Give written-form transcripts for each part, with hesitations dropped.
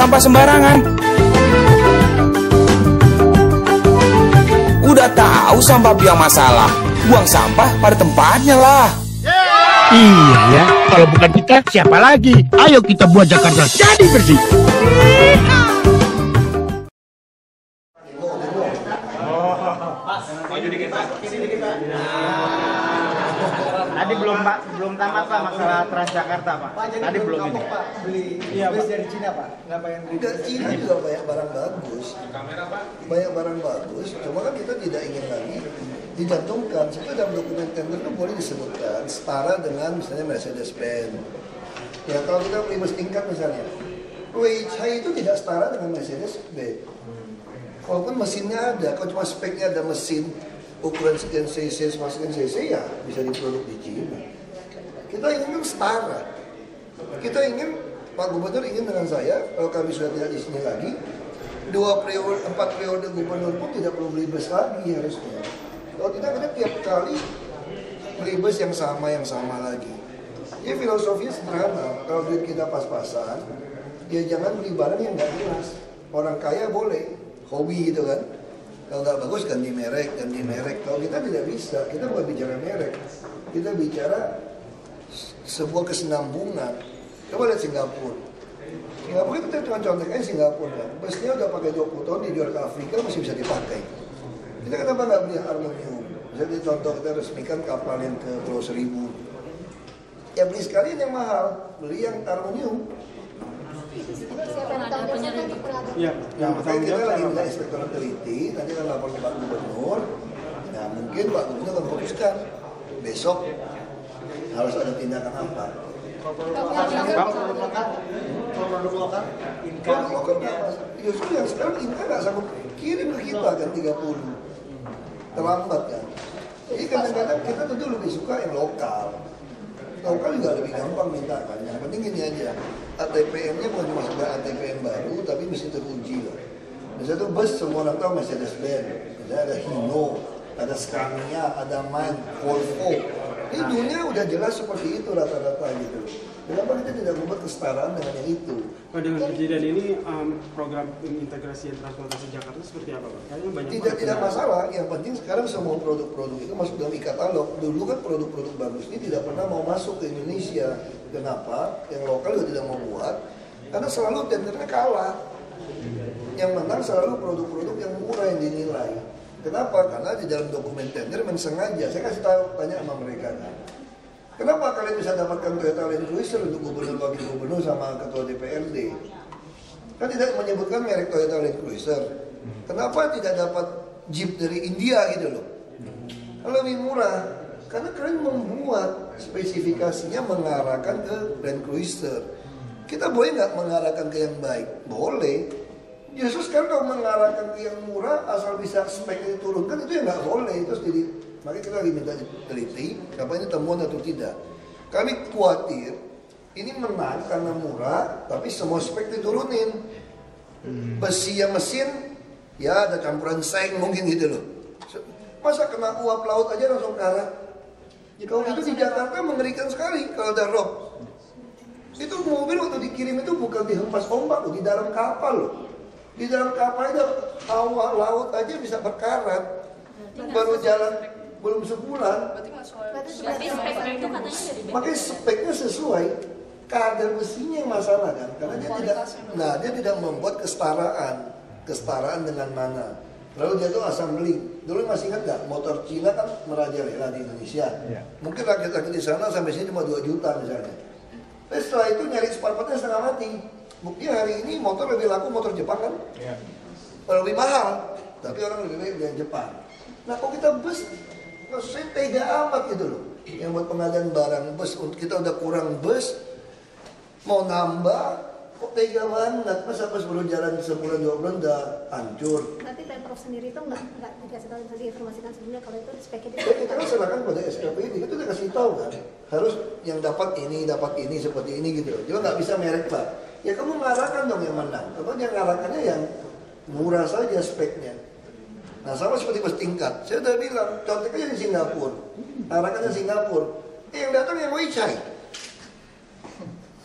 sampah sembarangan. Udah tahu sampah biang masalah, buang sampah pada tempatnya lah. Iya ya, kalau bukan kita siapa lagi? Ayo kita buat Jakarta jadi bersih. Tadi belum tamat Pak masalah Transjakarta Pak. Tadi belum ini. Iya Pak, dari Cina Pak. Enggak, Cina juga banyak barang bagus. Banyak barang bagus. Cuma kan kita tidak ingin lagi dicantumkan. Sebenarnya dalam dokumen tender itu boleh disebutkan setara dengan misalnya Mercedes-Benz. Ya kalau kita beli bus tingkat misalnya, Weichai itu tidak setara dengan Mercedes-Benz. Walaupun mesinnya ada, kalau cuma speknya ada mesin ukuran sekian cc, sekian cc ya bisa diproduk di Cina. Kita ingin setara. Kita ingin, Pak Gubernur ingin dengan saya, kalau kami sudah tidak di sini lagi, 4 periode gubernur pun tidak perlu beli bus lagi harusnya. Kalau tidak, kita tiap kali beli bus yang sama lagi. Jadi filosofinya sederhana, kalau duit kita pas-pasan, ya jangan beli barang yang nggak jelas. Orang kaya boleh, hobi gitu kan. Kalau nggak bagus ganti merek. Kalau kita tidak bisa, kita bukan bicara merek, kita bicara sebuah kesenambungan. Coba lihat Singapura. Singapura itu cuma contohnya Singapura kan. Busnya udah pakai 20 tahun dijual ke Afrika masih bisa dipakai. Kita kenapa nggak beli yang aluminium? Jadi contoh kita resmikan kapal yang ke Pulau Seribu. Ya beli sekalian yang mahal, beli yang aluminium. Iya, yang makanya kita lagi minta inspektor teliti, nanti akan lapor ke Pak Gubernur. Nah mungkin Pak Gubernur akan putuskan besok harus ada tindakan apa. Produk lokal justru yang sekarang Inka nggak sanggup kirim ke kita kan 30 terlambat kan. Jadi kadang-kadang kita tentu lebih suka yang lokal. Lokal juga lebih gampang minta kan. Yang penting ini aja, ATPM-nya bukan cuma sekedar ATPM baru, tapi mesti teruji loh. Misalnya tuh bus semua orang tahu Mercedes-Benz, ada Hino, ada Scania, ada MAN, Volvo. Ini dunia udah jelas seperti itu rata-rata gitu. Kenapa kita tidak membuat kesetaraan dengan yang itu? Pak, dengan kejadian ini program integrasi transportasi Jakarta seperti apa Pak? Kayaknya banyak tidak masalah, yang penting sekarang semua produk-produk itu masuk dalam e-katalog. Dulu kan produk-produk bagus ini tidak pernah mau masuk ke Indonesia. Kenapa? Yang lokal juga tidak mau buat, karena selalu tendernya kalah. Yang menang selalu produk-produk yang murah yang dinilai. Kenapa? Karena di dalam dokumen tender memang sengaja. Saya kasih tahu, tanya sama mereka kan. Kenapa kalian bisa dapatkan Toyota Land Cruiser untuk gubernur, wakil gubernur sama ketua DPRD? Kan tidak menyebutkan merek Toyota Land Cruiser. Kenapa tidak dapat Jeep dari India gitu loh? Lebih murah. Karena kalian membuat spesifikasinya mengarahkan ke Land Cruiser. Kita boleh nggak mengarahkan ke yang baik? Boleh. Justru sekarang kalau mengarahkan ke yang murah asal bisa speknya diturunkan itu ya nggak boleh. Terus jadi makanya kita lagi minta teliti apa ini temuan atau tidak. Kami khawatir ini menang karena murah tapi semua spek diturunin. Besi yang mesin ya ada campuran seng mungkin gitu loh. Masa kena uap laut aja langsung kalah. Kalau itu di Jakarta mengerikan sekali kalau ada rob. Itu mobil waktu dikirim itu bukan dihempas ombak loh, di dalam kapal loh. Di dalam kapal aja hawa laut aja bisa berkarat. Baru jalan belum sebulan. Makanya speknya sesuai. Kadar besinya yang masalah kan. Karena dia tidak membuat kesetaraan dengan mana. Lalu dia tuh assembly. Dulu masih ingat nggak motor Cina kan merajalela di Indonesia. Mungkin rakyat-rakyat di sana sampai sini cuma 2 juta misalnya. Tapi setelah itu nyari spare partnya setengah mati. Buktinya hari ini motor lebih laku motor Jepang kan? Lebih mahal. Tapi orang lebih baik dengan Jepang. Nah kalau kita bus, saya tega amat gitu loh. Yang buat pengadaan barang bus, kita udah kurang bus, mau nambah, kok tega banget. Masa bus baru jalan sebulan 2 bulan udah hancur. Berarti Pemprov sendiri itu nggak dikasih tahu, tadi informasikan sebelumnya kalau itu speknya Ya, kita kan serahkan pada SKPD, itu udah kasih tahu kan. Harus yang dapat ini seperti ini gitu. Juga nggak bisa merek Pak. Ya kamu ngarahkan dong yang menang. Atau yang ngarahkannya yang murah saja speknya. Nah sama seperti bus tingkat. Saya udah bilang, contohnya di Singapura. Arahkannya Singapura. Yang datang yang Weichai.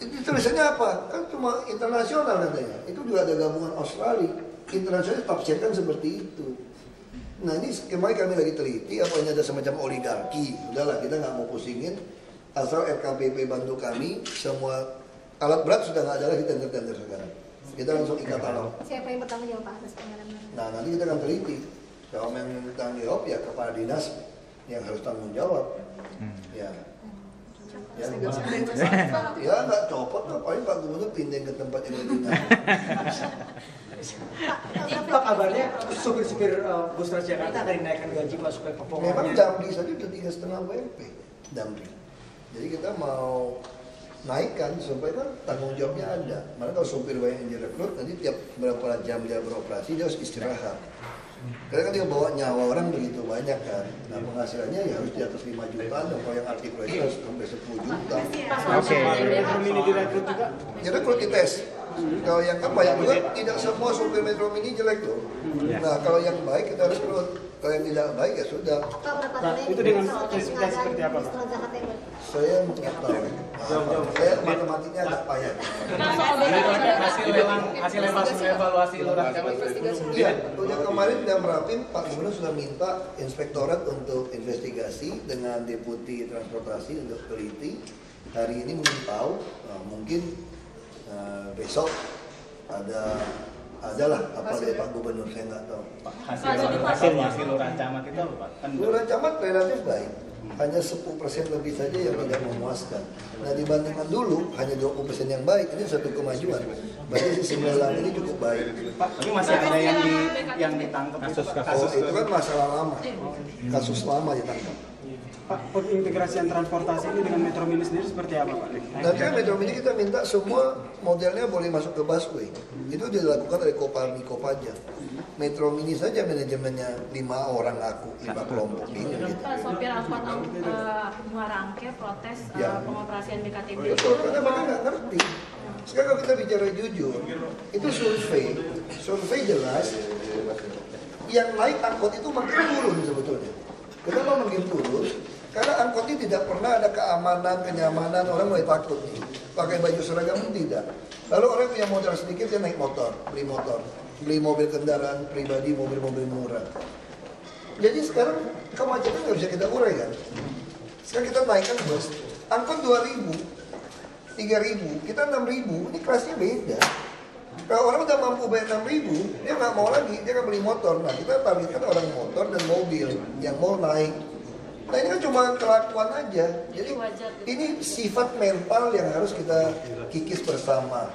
Itu tulisannya apa? Kan cuma internasional katanya. Itu juga ada gabungan Australia. Internasional tafsirkan seperti itu. Nah ini kemarin kami lagi teliti, apa ini ada semacam oligarki. Udahlah, kita nggak mau pusingin. Asal RKPP bantu kami, semua alat berat sudah nggak ada lagi tender-tender sekarang. Kita langsung ikat talong. Siapa yang bertanggung jawab Pak atas pelanggaran? Nah nanti kita akan teliti. Kalau yang tanggung jawab ya kepala dinas yang harus tanggung jawab. Ya. Ya nggak copot lah, paling Pak Gubernur pindah ke tempat yang lebih enak. Pak, kabarnya supir-supir bus Transjakarta akan dinaikkan gaji Pak supaya performanya. Memang Damri saja udah 3,5 WP Damri. Jadi kita mau naikkan supaya kan tanggung jawabnya ada. Mana kalau supir banyak yang direkrut, nanti tiap berapa jam dia beroperasi dia harus istirahat. Karena kan dia bawa nyawa orang begitu banyak kan. Nah penghasilannya ya harus di atas 5 juta, dan kalau yang arti proyek harus sampai 10 juta. Oke. Metro Mini direkrut juga. Direkrut dites. Kalau yang baik juga tidak semua supir Metro Mini jelek loh. Nah kalau yang baik kita harus rekrut. Kalau yang tidak baik ya sudah. Pak, berapa Nah, tahun itu dengan spesifikasi seperti apa, Pak? Jakarta yang Saya nggak tahu. Saya matematiknya agak payah. Hasil evaluasi lurah camat. Iya, udah kemarin dan Rapim Pak Gubernur sudah minta inspektorat untuk investigasi dengan deputi transportasi untuk teliti. Hari ini belum tahu, mungkin besok adalah apa dari Pak Gubernur, saya nggak tahu. Hasil lurah camat itu apa, Pak? Lurah camat relatif baik, hanya 10% lebih saja yang tidak memuaskan. Nah dibandingkan dulu hanya 20% yang baik, ini satu kemajuan. Berarti si 9 ini cukup baik. Pak, tapi masih ada yang ditangkap kasus itu kan masalah lama, kasus lama ditangkap. Pak, pengintegrasian transportasi ini dengan Metro Mini sendiri seperti apa, Pak? Nanti kan Metro Mini kita minta semua modelnya boleh masuk ke busway. Itu dilakukan oleh Koparmi Kopaja. Metro Mini saja manajemennya 5 orang aku, 5 kelompok ini. Gitu. Pak, sopir angkot Muara Angke protes pengoperasian BKTB. Betul, karena mereka nggak ngerti. Sekarang kalau kita bicara jujur, itu survei jelas, yang naik angkot itu makin turun sebetulnya. Kenapa makin turun? Karena angkot ini tidak pernah ada keamanan, kenyamanan, orang mulai takut nih. Pakai baju seragam pun tidak. Lalu orang punya modal sedikit, dia naik motor, beli mobil kendaraan pribadi, mobil-mobil murah. Jadi sekarang kemacetan nggak bisa kita urai kan? Sekarang kita naikkan bus, angkot 2.000, 3.000, kita 6.000, ini kelasnya beda. Kalau orang udah mampu bayar 6.000, dia nggak mau lagi, dia akan beli motor. Nah kita targetkan orang motor dan mobil yang mau naik. Nah ini kan cuma kelakuan aja. Jadi ini sifat mental yang harus kita kikis bersama.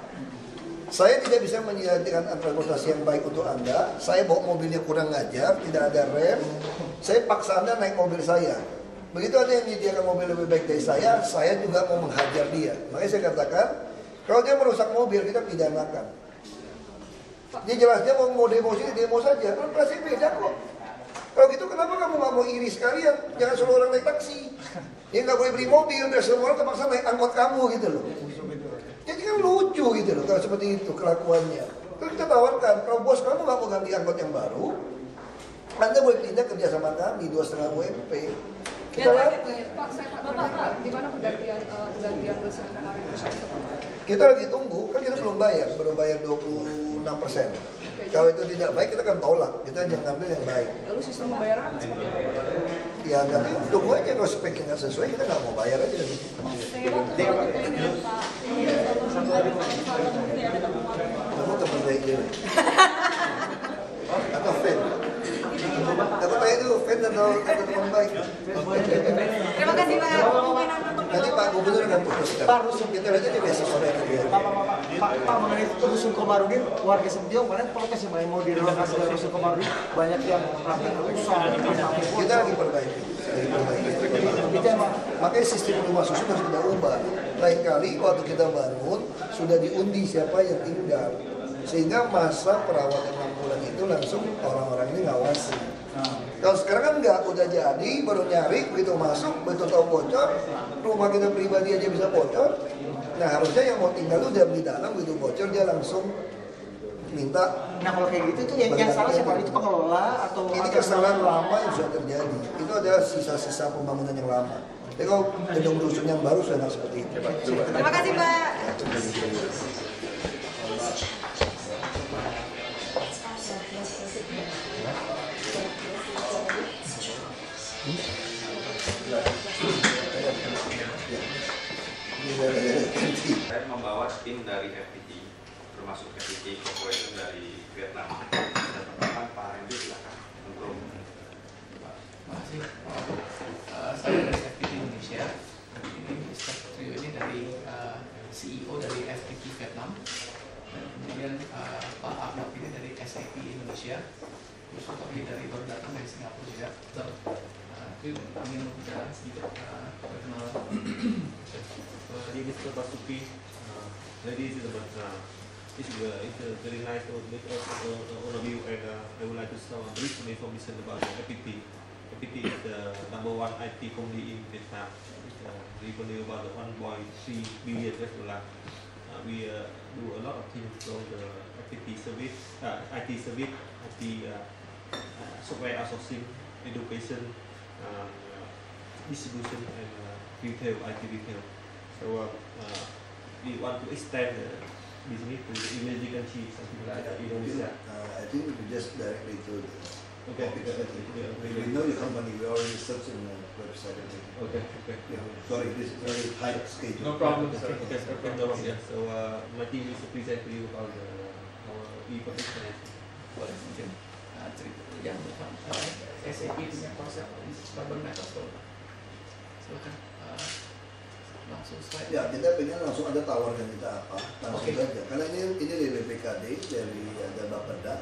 Saya tidak bisa menyediakan transportasi yang baik untuk Anda. Saya bawa mobilnya kurang ajar, tidak ada rem. Saya paksa Anda naik mobil saya. Begitu ada yang menyediakan mobil lebih baik dari saya juga mau menghajar dia. Makanya saya katakan, kalau dia merusak mobil, kita pidanakan. Dia jelasnya mau demo sini, demo saja. Kan pasti beda kok. Kalau gitu kenapa kamu nggak mau iri sekalian? Jangan suruh orang naik taksi. Dia nggak boleh beli mobil, biar semua orang terpaksa naik angkot kamu gitu loh. Jadi kan lucu gitu loh kalau seperti itu kelakuannya. Terus kita tawarkan, kalau bos kamu nggak mau ganti angkot yang baru, Anda boleh pindah kerja sama kami 2,5 WP. Kita latih. Bapak, di mana pergantian bus yang kemarin? Kita lagi tunggu, kan kita belum bayar 26%. Kalau itu tidak baik kita akan tolak, kita hanya ngambil yang baik. Lalu sistem pembayaran seperti apa? Ya nanti tunggu aja, kalau speknya nggak sesuai kita nggak mau bayar aja. Kamu teman baik dia. Atau fan? Aku tanya dulu, fan atau teman baik? Terima kasih Pak. Nanti Pak Gubernur akan putuskan. Kita lihat aja besok sore dia. Pak, mengenai Rusun Komarudin, warga Sentiong kemarin protes yang mau direlokasi ke Rusun Komarudin, banyak yang praktek rusak. Kita lagi perbaiki. Makanya sistem rumah susun harus kita ubah. Lain kali waktu kita bangun sudah diundi siapa yang tinggal, sehingga masa perawatan 6 bulan itu langsung orang-orang ini ngawasi. Kalau sekarang kan enggak, udah jadi, baru nyari, begitu masuk, begitu tahu bocor, rumah kita pribadi aja bisa bocor. Nah harusnya yang mau tinggal itu udah di dalam, begitu bocor dia langsung minta. Nah kalau kayak gitu tuh yang salah siapa? Itu pengelola atau ini kesalahan lama yang sudah terjadi. Itu adalah sisa-sisa pembangunan yang lama. Tapi kalau gedung rusun yang baru sudah nggak seperti itu. Terima kasih Pak. Saya membawa tim dari FPT, termasuk FPT Corporation dari Vietnam. Dan pertama Pak Randy silakan untuk. Terima kasih. Saya dari FPT Indonesia. Ini Mr. Trio ini dari CEO dari FPT Vietnam. Dan kemudian Pak Ahmad ini dari SAP Indonesia. Terus kami dari baru datang dari Singapura juga. Itu ingin berbicara sedikit perkenalan. This is Mr. Basuki. Ladies and gentlemen, it's a very nice to meet all of you, and I would like to start a brief information about FPT. FPT is the #1 IT company in Vietnam. It's revenue about $1.3 billion. We do a lot of things from the FPT service, IT service, IT software outsourcing, education, distribution, and retail, IT retail. So we want to extend the business to the emerging countries, something like Indonesia. I think we just directly to the Okay. We know your company. We already searched in the website. Okay. Yeah. Sorry, this is very tight schedule. No problem, sir. Okay. No problem. Yeah. So my team is to present to you about our e-professional. Boleh mungkin cerita yang SAP punya konsep carbon metal store. Silakan langsung slide. Ya, kita pengen langsung ada tawarkan kita apa, langsung saja. Karena ini dari BPKD, dari ada Bapeda,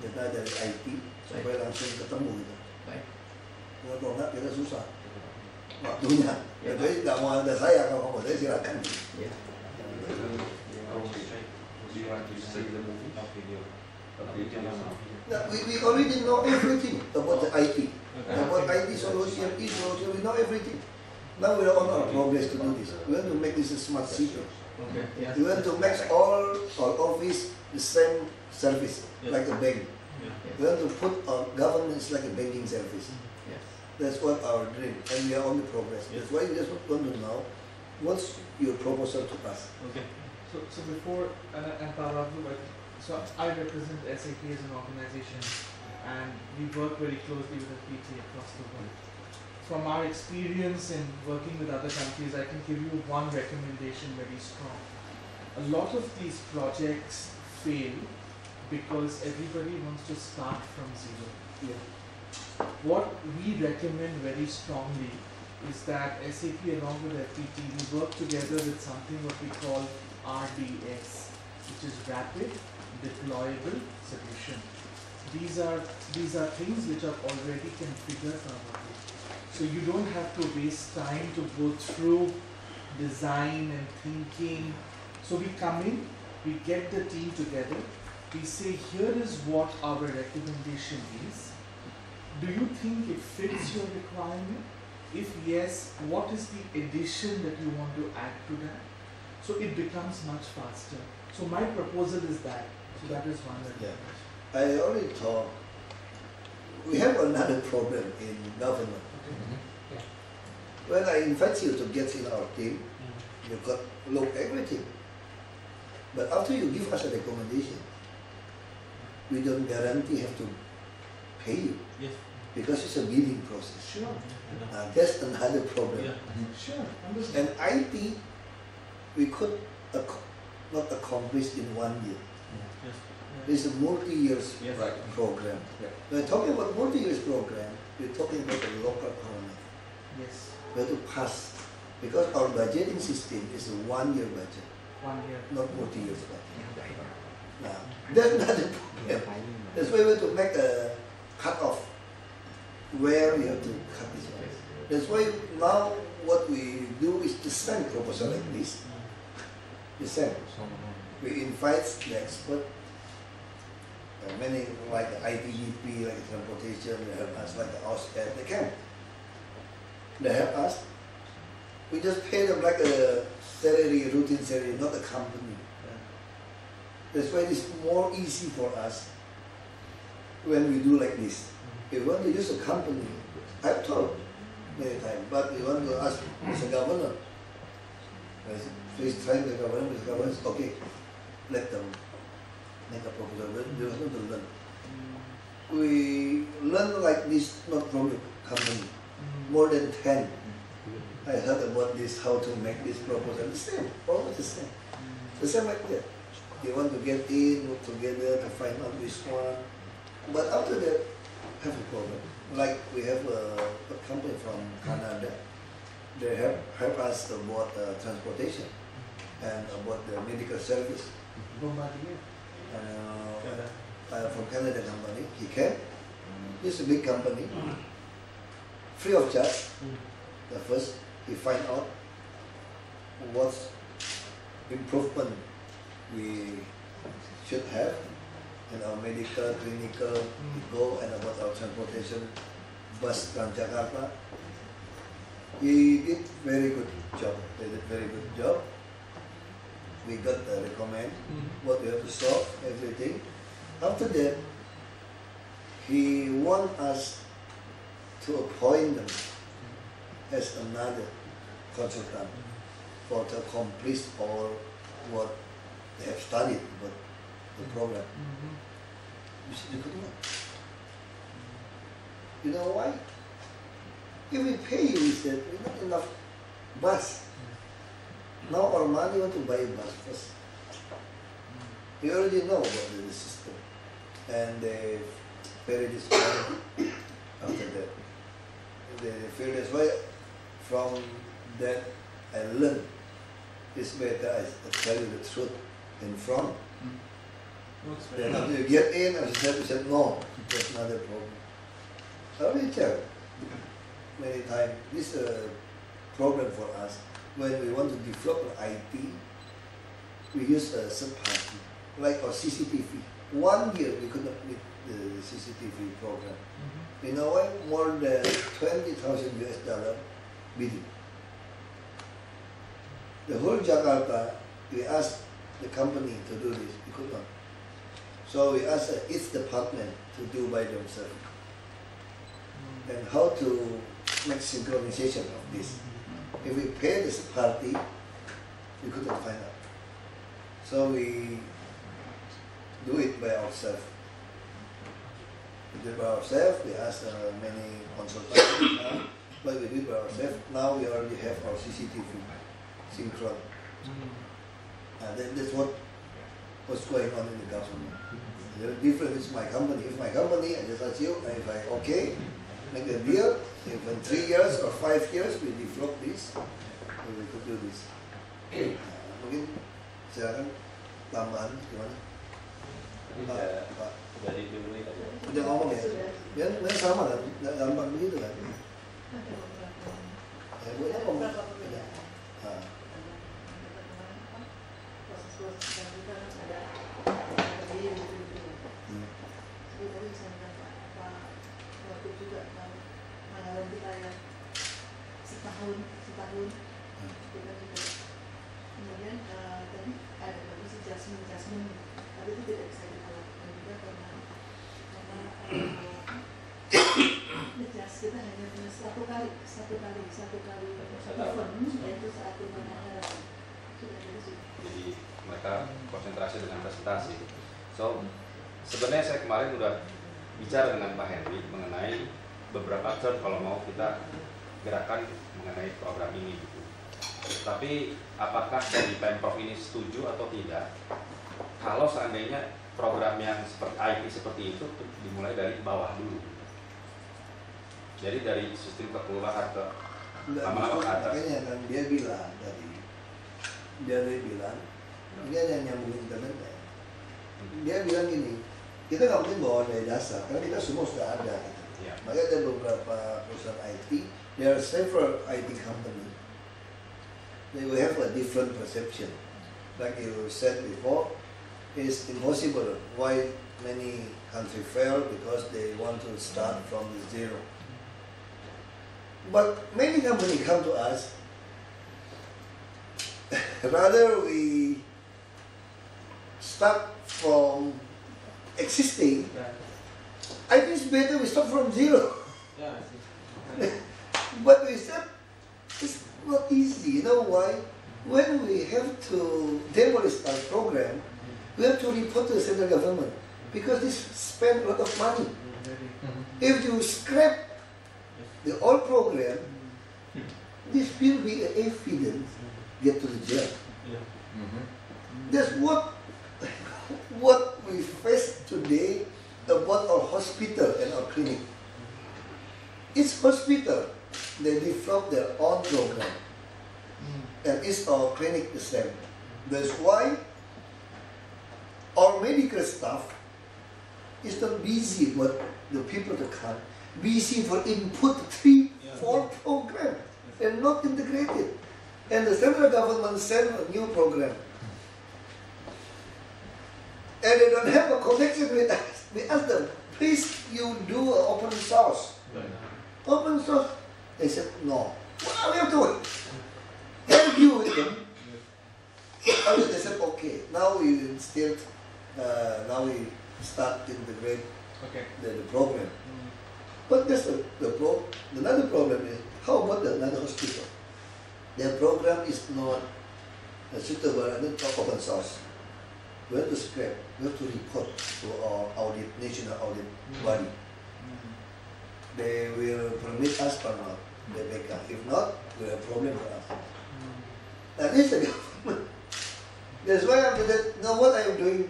kita dari IT, supaya langsung ketemu gitu. Baik. Kalau enggak kita susah waktunya. Jadi nggak mau ada saya, kalau mau saya silakan. Ya. Nah, we already know everything about the IT, about IT solution, e-solution. We know everything. Now we are on our progress to do this. We want to make this a smart city. Okay. We want to make all office the same service, like a bank. We want to put our governance like a banking service. That's what our dream, and we are on the progress. That's why we just want to know what's your proposal to us. Okay. So before so I represent SAP as an organization, and we work very closely with FPT across the world. From our experience in working with other countries, I can give you one recommendation very strong. A lot of these projects fail because everybody wants to start from zero. Yeah. What we recommend very strongly is that SAP along with FPT, we work together with something what we call RDS, which is Rapid Deployable Solution. These are things which are already configured for. So you don't have to waste time to go through design and thinking. So we come in, we get the team together, we say here is what our recommendation is. Do you think it fits your requirement? If yes, what is the addition that you want to add to that? So it becomes much faster. So my proposal is that. So that is one recommendation. I already thought we have another problem in government. When I invite you to get in our team, you got look everything. But after you give us a recommendation, we don't guarantee have to pay you. Yes. Because it's a bidding process. Sure. That's another problem. Sure. And IT, we could not accomplish in 1 year. It's a multi-year program. When talking about multi-year program, we're talking about the local economy. Yes. We have to pass, because our budgeting system is a 1 year budget. 1 year. Not multi-year budget. Now, that's not the problem. That's why we have to make a cut-off where we have to cut this price. That's why now what we do is to send proposal like this. We send. We invite the expert. Many like ITDP, like transportation, they help us, like the OSCAD, they can. They help us. We just pay them like a salary, routine salary, not a company. That's why it's more easy for us when we do like this. If we want to use a company, I've told, many times. But we want to ask Mr. Governor. Please try the governor. Mr. Governor is okay. Let them make a proposal. They want to learn. We learn like this not from the company. More than 10. I heard about this, how to make this proposal. The same, almost the same. The same like that. They want to get in, work together to find out this one. But after that, have a problem. Like we have a company from Canada. They help us about transportation and about the medical service. From Canada company, he came. It's a big company, free of charge. The first, he find out what improvement we should have in our medical, clinical, we go, and about our transportation, bus Transjakarta. He did very good job. They did very good job. We got the recommend what we have to solve, everything. After that, he want us to appoint them as another consultant for to complete all what they have studied about the program. You see, they could not. You know why? If we pay you, we said, we not enough bus. Now our money want to buy a bus first. We already know about the system. And they very disappointed after that. They feel that's why from that I learned it's better I tell you the truth in front. Then after you get in, I said no, that's not a problem. I already tell many times this is a problem for us. When we want to develop an IT, we use a third party, like our CCTV. 1 year we could not meet the CCTV program. You know why? More than $20,000 bidding. The whole Jakarta, we asked the company to do this, we could not. So we asked each department to do by themselves. And how to make synchronization of this. If we pay this party, we couldn't find out. So we do it by ourselves. We do it by ourselves. We ask many consultants, but we do it by ourselves. Now we already have our CCTV synchron. That's what's going on in the government. The difference is my company. If my company, I just ask you, if I okay, make a deal. If in 3 years or 5 years we develop this, we could do this. Mungkin silakan tambahan gimana? Pak. Udah ngomong ya? Biar sama kan? Nggak gampang begitu kan? Ya, Bu ya ngomong. setahun kita juga kemudian tadi ada bagus adjustment tapi itu tidak bisa dilakukan juga karena adjust kita hanya punya satu kali event yaitu saat pemenangan sudah dari situ. Jadi mereka konsentrasi dengan presentasi. So sebenarnya saya kemarin udah bicara dengan Pak Henry mengenai beberapa term kalau mau kita gerakan mengenai program ini gitu. Tapi apakah dari Pemprov ini setuju atau tidak kalau seandainya program yang seperti IT seperti itu dimulai dari bawah dulu? Jadi dari sistem kekeluargaan ke lama-lama ke atas. Makanya kan dia bilang tadi, dia bilang ini ada yang nyambung internet ya. Dia bilang gini, kita nggak mungkin bawa dari dasar karena kita semua sudah ada. Gitu. Ya. Makanya ada beberapa perusahaan IT. There are several IT companies. They will have a different perception. Like you said before, it's impossible. Why many countries fail? Because they want to start from the zero. But many companies come to us. Rather we start from existing. I think it's better we start from zero. But we said, it's not easy. You know why? When we have to demolish our program, we have to report to the central government because this spend a lot of money. If you scrap the old program, this will be evidence get to the jail. That's what we face today about our hospital and our clinic. Each hospital, they develop their own program. And each our clinic the same. That's why our medical staff is not busy with the people to come. Busy for input 3, 4 programs. They're not integrated. And the central government sent a new program. And they don't have a connection with us. We asked them, please you do an open source. Open source? They said, no. Well, we have to wait. Argue with them. They said, okay, now we still, now we start to integrate the program. But that's another problem is, how about another hospital? Their program is not suitable and not open source. We have to scrap, we have to report to our audit, national audit body. They will permit us or not, they back up. If not, we have a problem for us. And it's the government. That's why after that, now what I am doing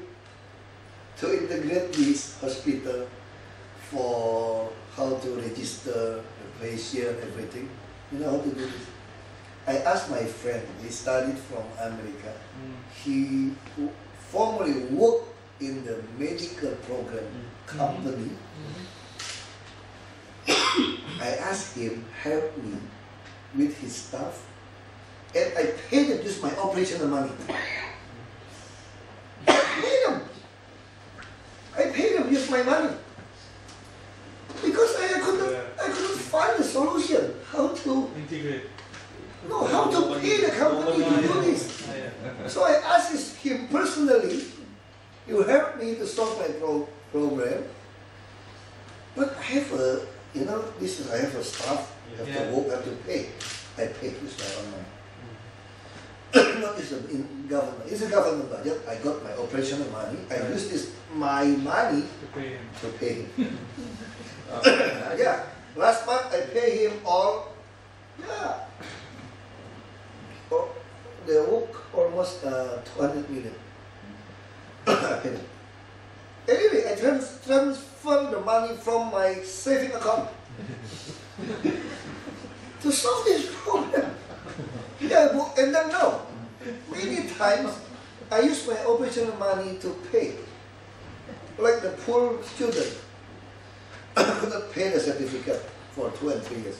to integrate this hospital for how to register the patient, everything. You know how to do this? I asked my friend, he studied from America. He formerly worked in the medical program company. I asked him help me with his staff, and I paid him just my operational money. I paid him just my money because I couldn't find a solution how to integrate. No, how to pay the company to do this. So I asked him personally, you help me to solve my program, but I have a, you know, I have a staff, you have to work, I have to pay. I pay this my own money. Not in government. It's a government budget. I got my operational money. I use this my money to pay him. Yeah. Last month I pay him all. Yeah. They work almost 200 million. Anyway, I transfer the money from my saving account to solve this problem. Yeah, and then now, many times I use my operational money to pay. Like the poor student could not pay the certificate for 2 and 3 years.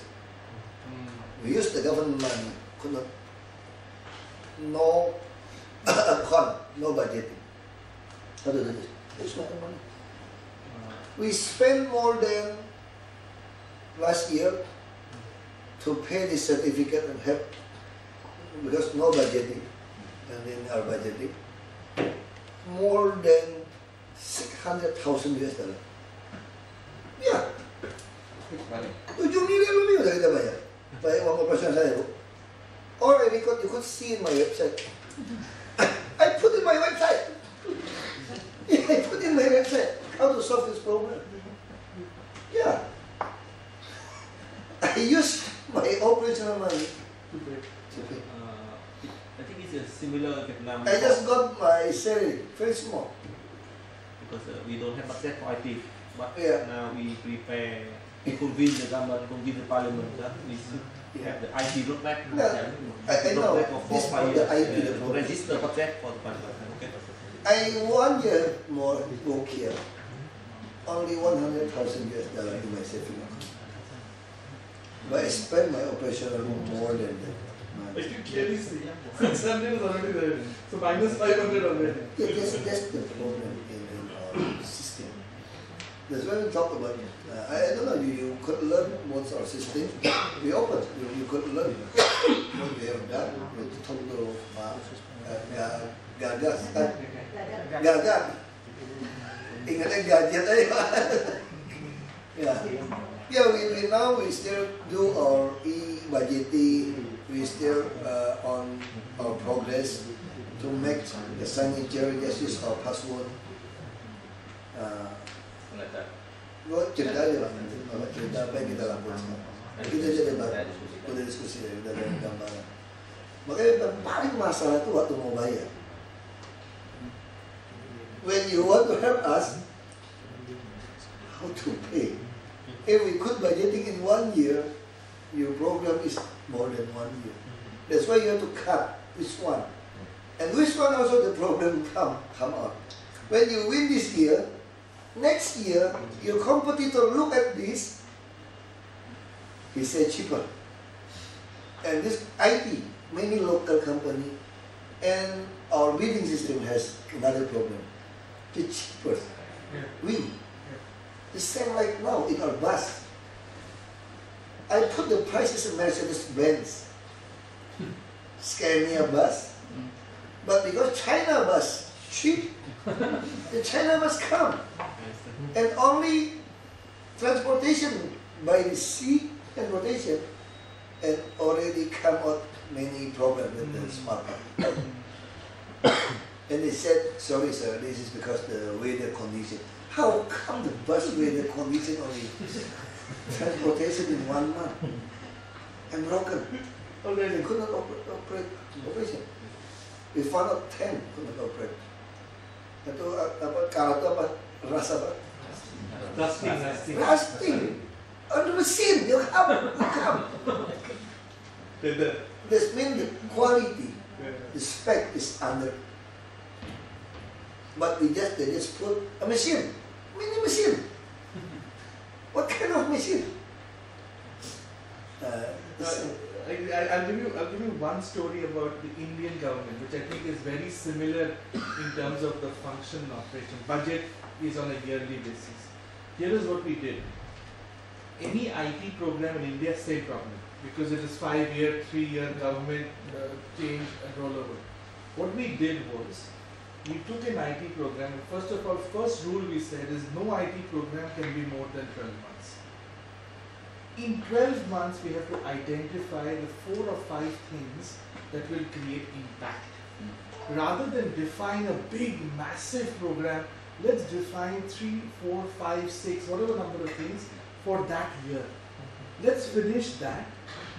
We use the government money, could not, no account, no budgeting. How to do this? It's not the money. We spend more than last year to pay the certificate and help, because no budgeting, and in our budgeting, more than 600,000 US dollar. Ya, 7 miliar lebih udah kita bayar. Bayar uang operasional saya, Bu. All I record, you could see in my website. I put in my website. Yeah, I put in my website how to solve this problem. Yeah. I use my operational money to pay. I think it's a similar Vietnam. I just got my salary, very small. Because we don't have budget for IT, but now we prepare to convince the government, convince the parliament that we have the IT roadmap. I know this for the IT to register budget for the parliament. Okay. I 1 year more work here, only 100,000 US dollar in my saving account. But I spend my operational more than that. I can clearly see 600 is already there, so minus 500 already. Yeah, that's the problem in our system. That's why we talk about it. I don't know, you could learn what's our system. We open, you could learn what we have done. We talk to Gagas. Gagas. Ingatnya gadget aja. Ya. Yeah, we still do our e-budgeting. We still on our progress to make the signature just use our password. Gue cerita aja Pak, kalau cerita apa yang kita lakukan sekarang. Kita aja debat, udah diskusi, udah ada gambaran. Makanya yang paling masalah itu waktu mau bayar. When you want to help us, how to pay? If we could budgeting in 1 year, your program is more than 1 year. That's why you have to cut which one. And which one also the problem come out. When you win this year, next year, your competitor look at this, he said cheaper. And this IT, many local company, and our bidding system has another problem. The cheaper win. The same like now in our bus. I put the prices of Mercedes-Benz, Scania bus, but because China bus cheap, the China bus come, and only transportation by the sea transportation, and already come out many problems with the smartphone. And they said, sorry sir, this is because the weather condition. How come the bus weather condition only transportation in 1 month and broken? Already could not operate operation. We found out 10 could not operate. Itu apa kalau itu apa rasa apa? Rusting. On the machine, you come. This means the quality, the spec is under. But they just put a machine, mini machine. What kind of machine? I'll give you one story about the Indian government, which I think is very similar in terms of the function and operation. Budget is on a yearly basis. Here is what we did. Any IT program in India, same problem, because it is 5-year, 3-year government change and rollover. What we did was, we took an IT program, and first of all, first rule we said is no IT program can be more than 12 months. In 12 months, we have to identify the 4 or 5 things that will create impact. Rather than define a big, massive program, let's define 3, 4, 5, 6, whatever number of things for that year. Let's finish that.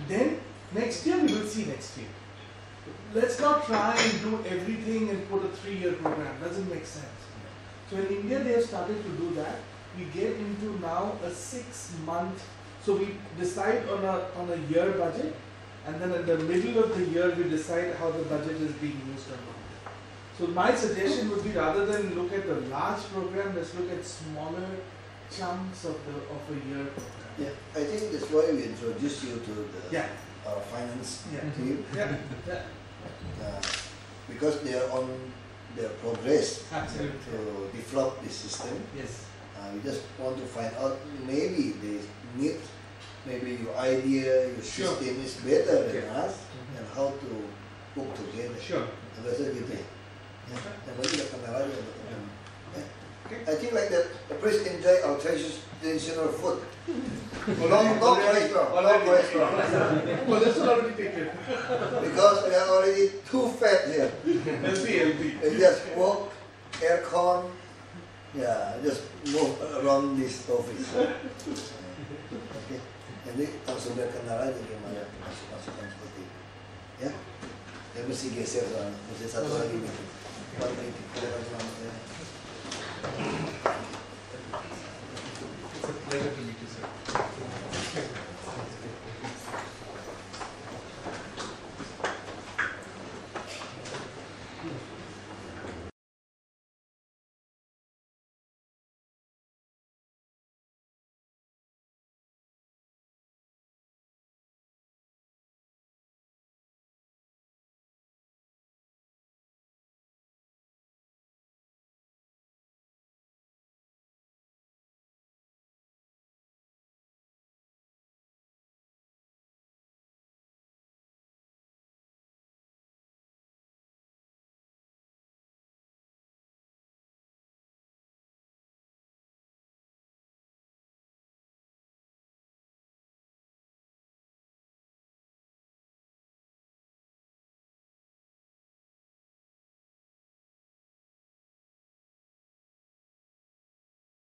Then next year we will see next year. Let's not try and do everything and put a 3-year program. Doesn't make sense. So in India they have started to do that. We get into now a 6-month. So we decide on a year budget, and then in the middle of the year we decide how the budget is being used or not. So my suggestion would be, rather than look at the large program, let's look at smaller chunks of a year program. Yeah, I think that's why we introduced you to the our finance team. Because they are on their progress to develop this system. Yes. We just want to find out, maybe they need, maybe your idea, your system is better than us, and how to put together. Sure. Gitu ya. Yang baru kita kenal aja. I think like that. Please enjoy our traditional food. Don't cholesterol. Cholesterol already taken. Because we are already too fat here. Healthy. We just walk, aircon. Yeah, just move around this office. Okay. Jadi langsung biar kenal aja gimana masukan seperti itu. Ya. Ya mesti geser soalnya. Mesti satu lagi nih. Terima kasih.